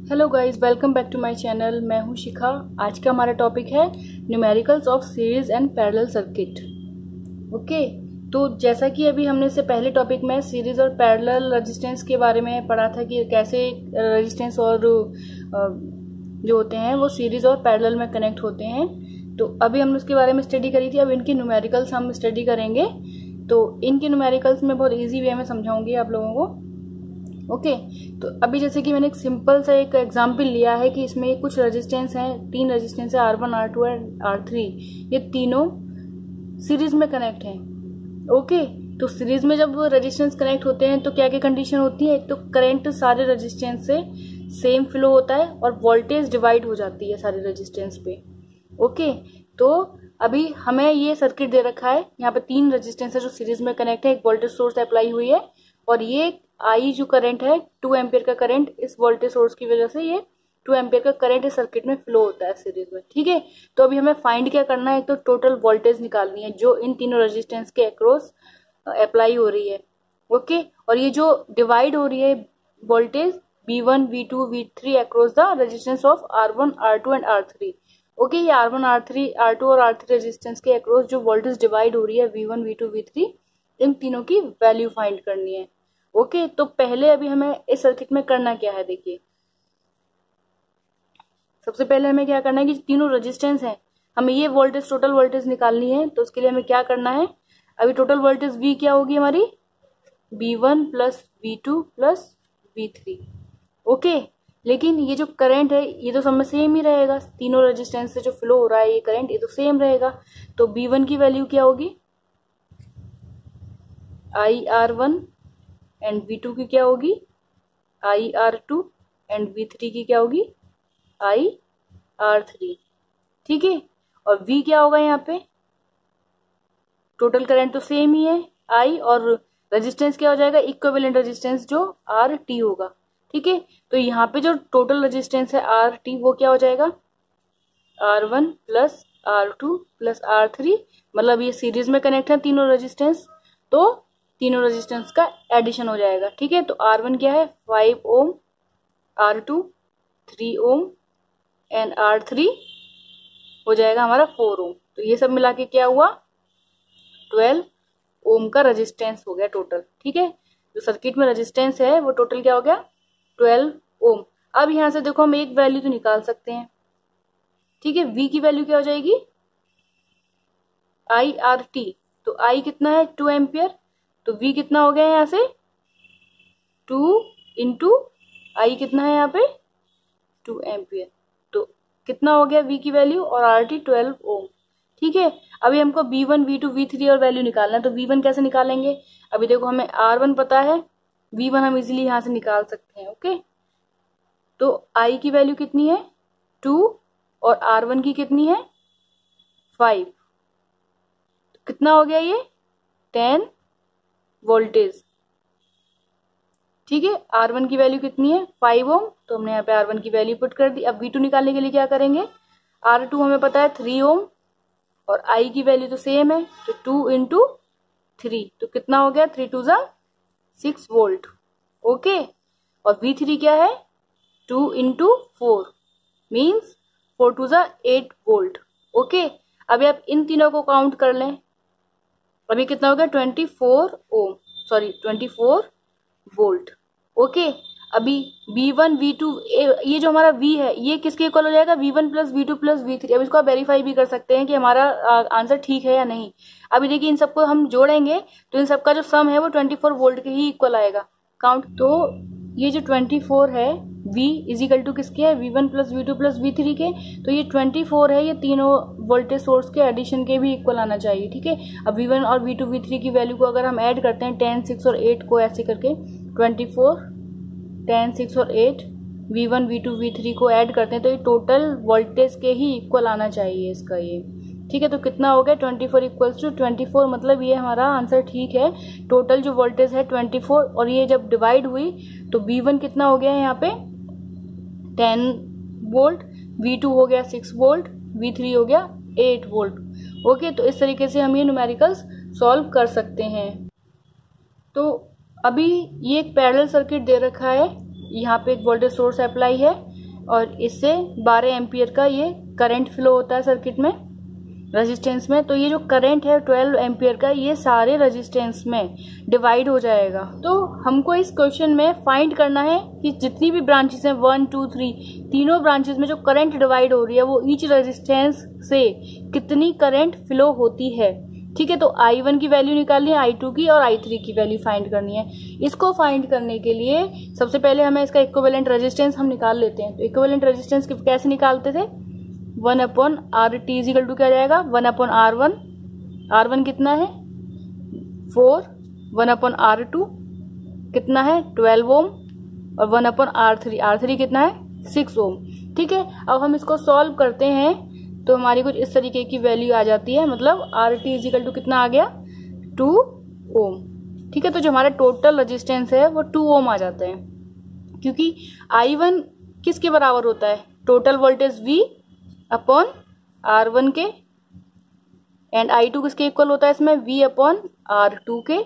Hello guys, welcome back to my channel. मैं हूं शिखा। आज का हमारा टॉपिक है numericals of series and parallel circuit. Okay, तो जैसा कि अभी हमने इससे पहले टॉपिक में सीरीज और पैरेलल रेजिस्टेंस के बारे में पढ़ा था कि कैसे रेजिस्टेंस और जो होते हैं वो सीरीज और पैरेलल में कनेक्ट होते हैं। तो अभी हमने उसके बारे में स्टडी करी थी। अब इनकी न्यूमेरिकल्स हम स्टडी करेंगे। तो इनके न्यूमेरिकल्स में बहुत ईजी वे में समझाऊंगी आप लोगों को। ओके, तो अभी जैसे कि मैंने एक सिंपल सा एक एग्जांपल लिया है कि इसमें कुछ रेजिस्टेंस हैं, 3 रेजिस्टेंस है, R1, R2 एंड R3। ये तीनों सीरीज में कनेक्ट हैं। ओके, तो सीरीज में जब रेजिस्टेंस कनेक्ट होते हैं तो क्या क्या कंडीशन होती है? एक तो करंट सारे रेजिस्टेंस से सेम फ्लो होता है और वोल्टेज डिवाइड हो जाती है सारे रेजिस्टेंस पे। ओके, तो अभी हमें ये सर्किट दे रखा है। यहाँ पे 3 रेजिस्टेंस है जो सीरीज में कनेक्ट है, एक वोल्टेज सोर्स अप्लाई हुई है और ये आई जो करंट है 2 एम्पियर का करंट, इस वोल्टेज सोर्स की वजह से ये 2 एम्पियर का करंट इस सर्किट में फ्लो होता है सीरीज में। ठीक है, तो अभी हमें फाइंड क्या करना है? तो टोटल वोल्टेज निकालनी है जो इन तीनों रेजिस्टेंस के अक्रॉस अप्लाई हो रही है। ओके, और ये जो डिवाइड हो रही है voltage V1, V2, V3 across the resistance of R1, R2 and R3। Okay, ये R1, R3, R2 और R3 रेजिस्टेंस के अक्रॉस जो वोल्टेज डिवाइड हो रही है V1, V2, V3, इन तीनों की वैल्यू फाइंड करनी है। ओके, तो पहले अभी हमें इस सर्किट में करना क्या है? देखिए, सबसे पहले हमें क्या करना है कि तीनों रेजिस्टेंस हैं, हमें ये वोल्टेज टोटल वोल्टेज निकालनी है। तो उसके लिए हमें क्या करना है? अभी टोटल वोल्टेज V क्या होगी हमारी? V1 plus V2 plus V3। Okay, लेकिन ये जो करंट है ये तो सब में सेम ही रहेगा, तीनों रेजिस्टेंस से जो फ्लो हो रहा है ये करंट ये तो सेम रहेगा। तो V1 की वैल्यू क्या होगी? IR1 एंड V2 की क्या होगी? IR2 एंड V3 की क्या होगी? IR3। ठीक है, और V क्या होगा यहाँ पे? टोटल करंट तो सेम ही है I, और रेजिस्टेंस क्या हो जाएगा? इक्विवेलेंट रेजिस्टेंस जो RT होगा। ठीक है, तो यहाँ पे जो टोटल रेजिस्टेंस है RT वो क्या हो जाएगा? R1 plus R2 plus R3, मतलब ये सीरीज में कनेक्ट है तीनों रेजिस्टेंस, तो तीनों रेजिस्टेंस का एडिशन हो जाएगा। ठीक है, तो R1 क्या है? 5 ओम, R2 3 ओम एंड R3 हो जाएगा हमारा 4 ओम। तो ये सब मिला के क्या हुआ? 12 ओम का रेजिस्टेंस हो गया टोटल। ठीक है, जो सर्किट में रेजिस्टेंस है वो टोटल क्या हो गया? 12 ओम। अब यहां से देखो हम एक वैल्यू तो निकाल सकते हैं। ठीक है, V की वैल्यू क्या हो जाएगी? IRT, तो I कितना है? 2 एम्पियर, तो V कितना हो गया यहाँ से? 2 इंटू I कितना है यहाँ पे? 2 एम्पियर, तो कितना हो गया V की वैल्यू? और RT 12 ओम। ठीक है, अभी हमको V1, V2, V3 और वैल्यू निकालना है। तो V1 कैसे निकालेंगे? अभी देखो हमें R1 पता है, V1 हम इजीली यहाँ से निकाल सकते हैं। ओके, तो I की वैल्यू कितनी है? 2 और R1 की कितनी है? 5। तो कितना हो गया ये? 10 वोल्टेज। ठीक है, R1 की वैल्यू कितनी है? 5 ओम, तो हमने यहाँ पे R1 की वैल्यू पुट कर दी। अब V2 निकालने के लिए क्या करेंगे? R2 हमें पता है 3 ओम और I की वैल्यू तो सेम है, तो 2 इंटू 3, तो कितना हो गया? 3 2 6 वोल्ट। ओके, और V3 क्या है? 2 इंटू 4 मीन्स 4 2 8 वोल्ट। ओके, अभी आप इन तीनों को काउंट कर लें। अभी कितना हो गया? 24 ओम, सॉरी 24 वोल्ट। ओके, अभी V1, V2, ये जो हमारा V है ये किसके इक्वल हो जाएगा? V1 plus V2 plus V3। अब इसको आप वेरीफाई भी कर सकते हैं कि हमारा आंसर ठीक है या नहीं। अभी देखिए, इन सबको हम जोड़ेंगे तो इन सबका जो सम है वो 24 वोल्ट के ही इक्वल आएगा। काउंट, तो ये जो 24 है V इजिकल टू किसके है? V1 plus V2 plus V3 के। तो ये 24 है, ये तीनों वोल्टेज सोर्स के एडिशन के भी इक्वल आना चाहिए। ठीक है, अब V1 और V2 V3 की वैल्यू को अगर हम ऐड करते हैं 10, 6 और 8 को ऐसे करके 24, 10, 6 और 8 V1, V2, V3 को ऐड करते हैं तो ये टोटल वोल्टेज के ही इक्वल आना चाहिए इसका ये। ठीक है, तो कितना हो गया? 24 इक्वल्स टू 24, मतलब ये हमारा आंसर ठीक है। टोटल जो वोल्टेज है 24, और ये जब डिवाइड हुई तो V1 कितना हो गया है यहाँ पे? 10 वोल्ट, V2 हो गया 6 वोल्ट, V3 हो गया 8 वोल्ट। ओके, तो इस तरीके से हम ये न्यूमेरिकल्स सॉल्व कर सकते हैं। तो अभी ये एक पैरेलल सर्किट दे रखा है, यहाँ पे एक वोल्टेज सोर्स अप्लाई है और इससे 12 एम्पियर का ये करंट फ्लो होता है सर्किट में, रेजिस्टेंस में। तो ये जो करंट है 12 एम्पियर का, ये सारे रेजिस्टेंस में डिवाइड हो जाएगा। तो हमको इस क्वेश्चन में फाइंड करना है कि जितनी भी ब्रांचेस हैं 1 2 3, तीनों ब्रांचेस में जो करंट डिवाइड हो रही है वो ईच रेजिस्टेंस से कितनी करंट फ्लो होती है। ठीक है, तो I1 की वैल्यू निकालनी है, I2 की और I3 की वैल्यू फाइंड करनी है। इसको फाइंड करने के लिए सबसे पहले हमें इसका इक्विवेलेंट रेजिस्टेंस हम निकाल लेते हैं। तो इक्विवेलेंट रेजिस्टेंस कैसे निकालते थे, 1/RT इजिकल टू क्या जाएगा, 1/R1। R1 कितना है 4, 1/R2 कितना है 12 ओम और 1/R3, R3 कितना है 6 ओम। ठीक है, अब हम इसको सॉल्व करते हैं तो हमारी कुछ इस तरीके की वैल्यू आ जाती है, मतलब RT इजिकल टू कितना आ गया 2 ओम। ठीक है, तो जो हमारा टोटल रेजिस्टेंस है वो 2 ओम आ जाता है, क्योंकि I1 किसके बराबर होता है, total voltage V upon R1 के, एंड I2 किसके इक्वल होता है इसमें, V अपॉन R2 के,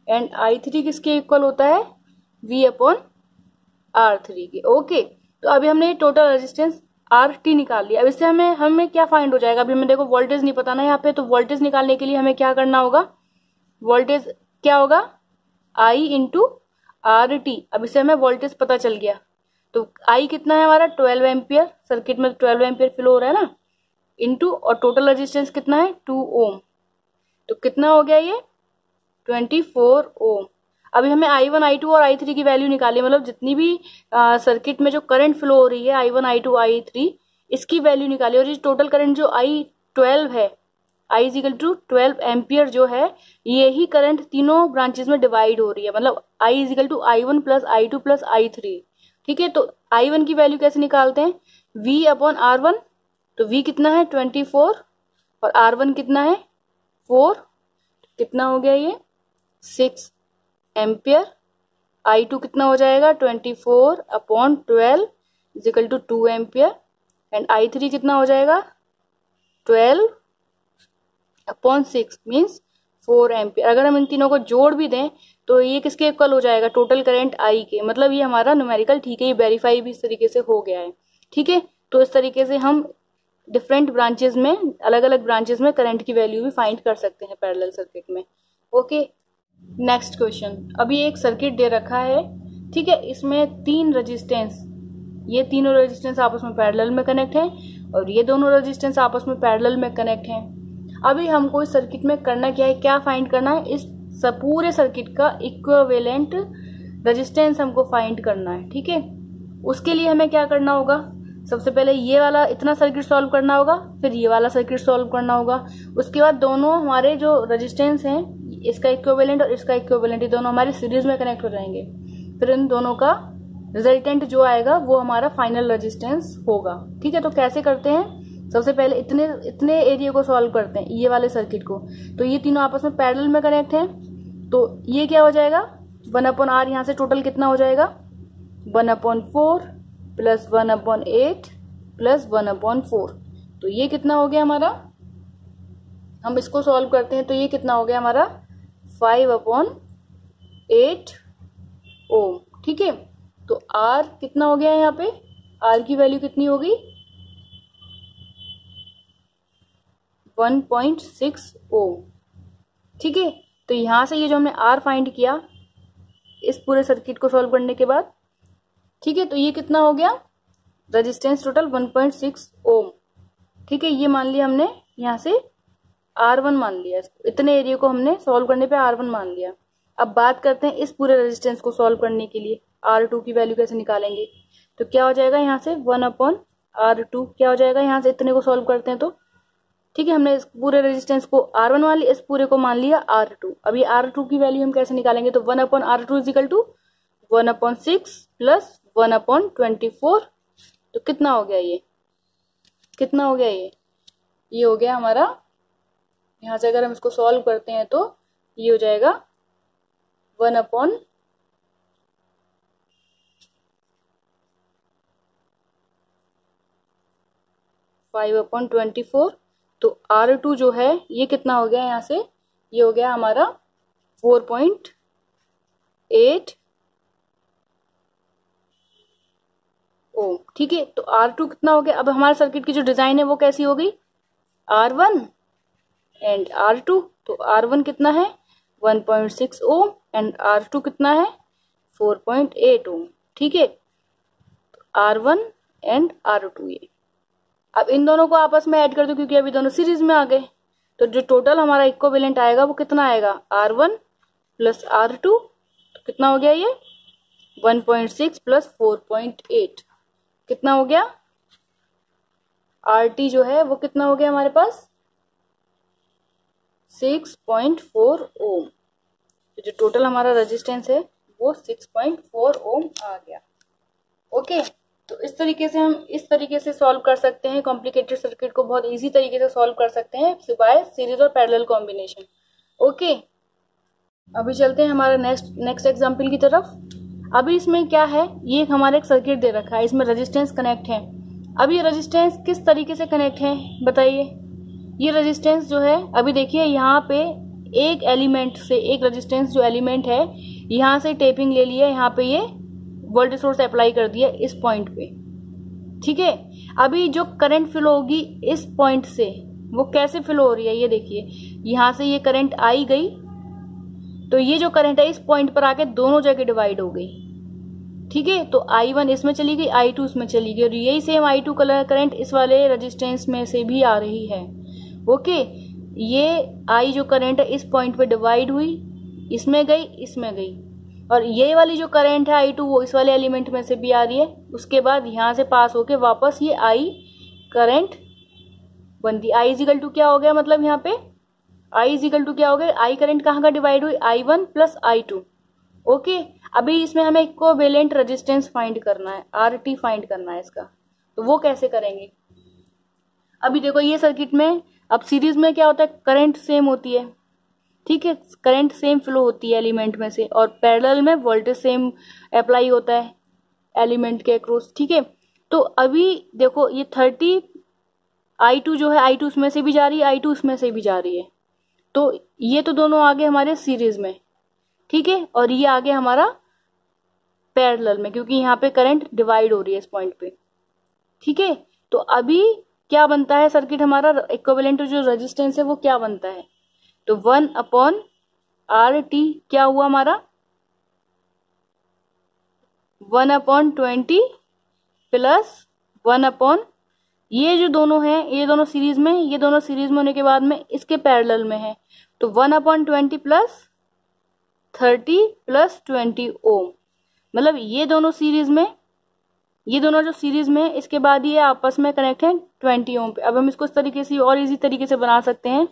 एंड I3 किसके इक्वल होता है, V अपॉन R3 के। ओके, तो अभी हमने टोटल रेजिस्टेंस RT निकाल लिया। अब इससे हमें क्या फाइंड हो जाएगा, अभी हमें देखो वोल्टेज नहीं पता ना यहाँ पे, तो वोल्टेज निकालने के लिए हमें क्या करना होगा, वोल्टेज क्या होगा I इंटू RT। अब इससे हमें वोल्टेज पता चल गया, तो I कितना है हमारा 12 एम्पियर, सर्किट में 12 एम्पियर फ्लो हो रहा है ना, इंटू और टोटल रेजिस्टेंस कितना है 2 ओम, तो कितना हो गया ये 24 ओम। अभी हमें I1 I2 और I3 की वैल्यू निकाली, मतलब जितनी भी सर्किट में जो करंट फ्लो हो रही है I1 I2 I3, इसकी वैल्यू निकाली। और ये टोटल करंट जो I12 है, I इजिकल टू 12 एम्पियर जो है, यही करंट तीनों ब्रांचेस में डिवाइड हो रही है, मतलब I equal to I1 plus I2 plus I3। ठीक है, तो I1 की वैल्यू कैसे निकालते हैं, V अपॉन R1, तो V कितना है 24 और R1 कितना है 4, कितना हो गया ये 6 एम्पियर। I2 कितना हो जाएगा 24 upon 12 equal to 2 ampere, and I3 कितना हो जाएगा 12 अपॉन 6 मीन्स 4 एम्पियर। अगर हम इन तीनों को जोड़ भी दें तो ये किसके इक्वल हो जाएगा, टोटल करंट I के। मतलब ये हमारा न्यूमेरिकल ठीक है, ये वेरीफाई भी इस तरीके से हो गया है। ठीक है, तो इस तरीके से हम डिफरेंट ब्रांचेस में, अलग अलग ब्रांचेस में करंट की वैल्यू भी फाइंड कर सकते हैं पैरेलल सर्किट में। Okay, next question. अभी एक सर्किट दे रखा है, ठीक है, इसमें 3 रेजिस्टेंस, ये तीनों रेजिस्टेंस आपस में पैरेलल में कनेक्ट हैं और ये दोनों रेजिस्टेंस आपस में पैरेलल में कनेक्ट हैं। अभी हमको इस सर्किट में करना क्या है, क्या फाइंड करना है, इस पूरे सर्किट का इक्विवेलेंट रेजिस्टेंस हमको फाइंड करना है। ठीक है, उसके लिए हमें क्या करना होगा, सबसे पहले ये वाला इतना सर्किट सॉल्व करना होगा, फिर ये वाला सर्किट सॉल्व करना होगा। उसके बाद दोनों हमारे जो रेजिस्टेंस हैं, इसका इक्विवेलेंट और इसका इक्विवेलेंट, ये दोनों हमारे सीरीज में कनेक्ट हो जाएंगे। फिर इन दोनों का रिजल्टेंट जो आएगा वो हमारा फाइनल रेजिस्टेंस होगा। ठीक है, तो कैसे करते हैं, सबसे पहले इतने एरिया को सॉल्व करते हैं, ये वाले सर्किट को। तो ये तीनों आपस में पैरेलल में कनेक्ट हैं, तो ये क्या हो जाएगा 1/R, यहाँ से टोटल कितना हो जाएगा 1/4 प्लस 1/8 प्लस 1/4। तो ये कितना हो गया हमारा, हम इसको सॉल्व करते हैं तो ये कितना हो गया हमारा 5/8 ओम। ठीक है, तो R कितना हो गया यहाँ पे, R की वैल्यू कितनी होगी 1.6 ओम। ठीक है, तो यहां से ये जो हमने R फाइंड किया इस पूरे सर्किट को सॉल्व करने के बाद, ठीक है, तो ये कितना हो गया रेजिस्टेंस टोटल 1.6 ओम। ठीक है, ये मान लिया हमने, यहाँ से R1 मान लिया, इतने एरिया को हमने सॉल्व करने पे R1 मान लिया। अब बात करते हैं इस पूरे रेजिस्टेंस को सॉल्व करने के लिए R2 की वैल्यू कैसे निकालेंगे। तो क्या हो जाएगा यहाँ से 1/R2, क्या हो जाएगा यहाँ से इतने को सॉल्व करते हैं तो, ठीक है, हमने इस पूरे रेजिस्टेंस को R1 मान लिया, इस पूरे को मान लिया R2। अब ये R2 की वैल्यू हम कैसे निकालेंगे, तो 1/R2 इजिकल टू 1/6 प्लस 1/24। तो कितना हो गया ये, कितना हो गया ये हो गया हमारा, यहाँ से अगर हम इसको सॉल्व करते हैं तो ये हो जाएगा 1/5/24। तो R2 जो है ये कितना हो गया, यहाँ से ये हो गया हमारा 4.8 ओम। ठीक है, तो R2 कितना हो गया। अब हमारे सर्किट की जो डिजाइन है वो कैसी हो गई, R1 एंड R2। तो R1 कितना है 1.6 ओम एंड R2 कितना है 4.8 ओम। ठीक है, R1 एंड R2 ये। अब इन दोनों को आपस में ऐड कर दो क्योंकि अभी दोनों सीरीज में आ गए। तो जो टोटल हमारा इक्विवेलेंट आएगा वो कितना आएगा, R1 प्लस R2। तो कितना हो गया ये 1.6 प्लस 4.8 कितना हो गया, RT जो है वो कितना हो गया हमारे पास 6.4 ओम। तो जो टोटल हमारा रेजिस्टेंस है वो 6.4 ओम आ गया। ओके, तो इस तरीके से सॉल्व कर सकते हैं कॉम्प्लिकेटेड सर्किट को, बहुत इजी तरीके से सॉल्व कर सकते हैं सिवाय सीरीज और पैरेलल कॉम्बिनेशन। ओके, अभी चलते हैं हमारे नेक्स्ट एग्जांपल की तरफ। अभी इसमें क्या है, ये हमारा एक सर्किट दे रखा है, इसमें रेजिस्टेंस कनेक्ट है। अब ये रेजिस्टेंस किस तरीके से कनेक्ट है बताइए। ये रेजिस्टेंस जो है, अभी देखिए यहाँ पे एक एलिमेंट से, एक रेजिस्टेंस जो एलिमेंट है यहाँ से टेपिंग ले लिया, यहाँ पे ये वोल्टेज सोर्स अप्लाई कर दिया इस पॉइंट पे। ठीक है, अभी जो करंट फ्लो होगी इस पॉइंट से वो कैसे फ्लो हो रही है, ये देखिए यहाँ से ये करंट आई गई, तो ये जो करंट है इस पॉइंट पर आके दोनों जगह डिवाइड हो गई। ठीक है, तो I1 इसमें चली गई, I2 इसमें चली गई, और यही सेम I2 करंट इस वाले रेजिस्टेंस में से भी आ रही है। ओके, ये I जो करंट है इस पॉइंट पे डिवाइड हुई, इसमें गई, इसमें गई, और ये वाली जो करंट है I2 वो इस वाले एलिमेंट में से भी आ रही है। उसके बाद यहाँ से पास होके वापस ये I करंट बनती। I इजिकल टू क्या हो गया, मतलब यहाँ पे I इजिकल टू क्या हो गया, I करंट कहाँ का डिवाइड हुई, I1 प्लस I2। ओके, अभी इसमें हमें इक्विवेलेंट रेजिस्टेंस फाइंड करना है, RT फाइंड करना है इसका। तो वो कैसे करेंगे, अभी देखो ये सर्किट में अब सीरीज में क्या होता है, करंट सेम होती है। ठीक है, करंट सेम फ्लो होती है एलिमेंट में से, और पैरेलल में वोल्टेज सेम अप्लाई होता है एलिमेंट के अक्रॉस। ठीक है, तो अभी देखो ये 30 I2 जो है, I2 उसमें से भी जा रही है, I2 उसमें से भी जा रही है, तो ये तो दोनों आगे हमारे सीरीज में। ठीक है, और ये आगे हमारा पैरेलल में, क्योंकि यहाँ पे करंट डिवाइड हो रही है इस पॉइंट पे। ठीक है, तो अभी क्या बनता है सर्किट हमारा, इक्विवेलेंट जो रेजिस्टेंस है वो क्या बनता है, तो 1/RT क्या हुआ हमारा 1/20 प्लस 1 ये जो दोनों हैं, ये दोनों सीरीज में, ये दोनों सीरीज में होने के बाद में इसके पैरेलल में है, तो 1/20 प्लस 30 प्लस 20 ओम। मतलब ये दोनों सीरीज में, ये दोनों जो सीरीज में, इसके बाद ये आपस में कनेक्ट है 20 ओम पे। अब हम इसको इस तरीके से और इजी तरीके से बना सकते हैं,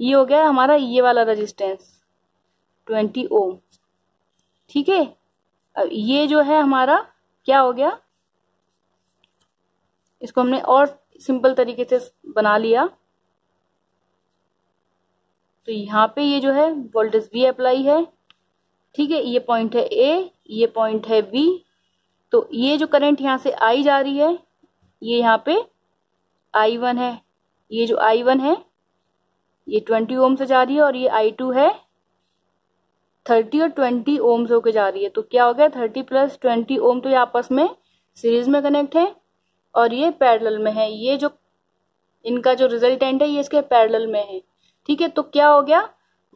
ये हो गया हमारा ये वाला रेजिस्टेंस 20 ओम। ठीक है, अब ये जो है हमारा क्या हो गया, इसको हमने और सिंपल तरीके से बना लिया। तो यहाँ पे ये जो है वोल्टेज V अप्लाई है। ठीक है, ये पॉइंट है A, ये पॉइंट है B, तो ये जो करंट यहाँ से I जा रही है, ये यहाँ पे I1 है, ये जो I1 है ये 20 ओम से जा रही है, और ये I2 है 30 और 20 ओम से होकर जा रही है। तो क्या हो गया 30 प्लस 20 ओम, तो ये आपस में सीरीज में कनेक्ट है और ये पैरेलल में है। ये जो इनका जो रिजल्टेंट है ये इसके पैरेलल में है। ठीक है, तो क्या हो गया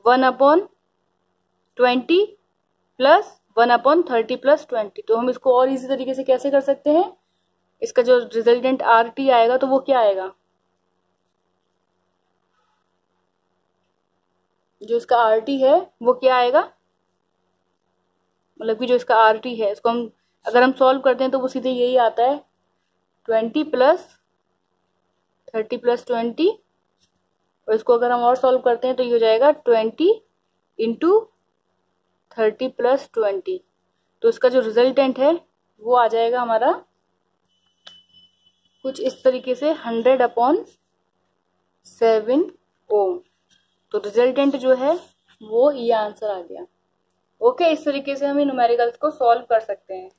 1/20 प्लस 1/30 प्लस 20। तो हम इसको और इसी तरीके से कैसे कर सकते हैं, इसका जो रिजल्टेंट RT आएगा तो वो क्या आएगा, जो इसका RT है वो क्या आएगा, मतलब कि जो इसका RT है इसको हम अगर हम सॉल्व करते हैं तो वो सीधे यही आता है 20 प्लस 30 प्लस 20, और इसको अगर हम और सॉल्व करते हैं तो ये हो जाएगा 20 इंटू 30 प्लस 20। तो इसका जो रिजल्टेंट है वो आ जाएगा हमारा कुछ इस तरीके से 100/7 ओम। तो रिजल्टेंट जो है वो ये आंसर आ गया। ओके, इस तरीके से हम न्यूमेरिकल्स को सॉल्व कर सकते हैं।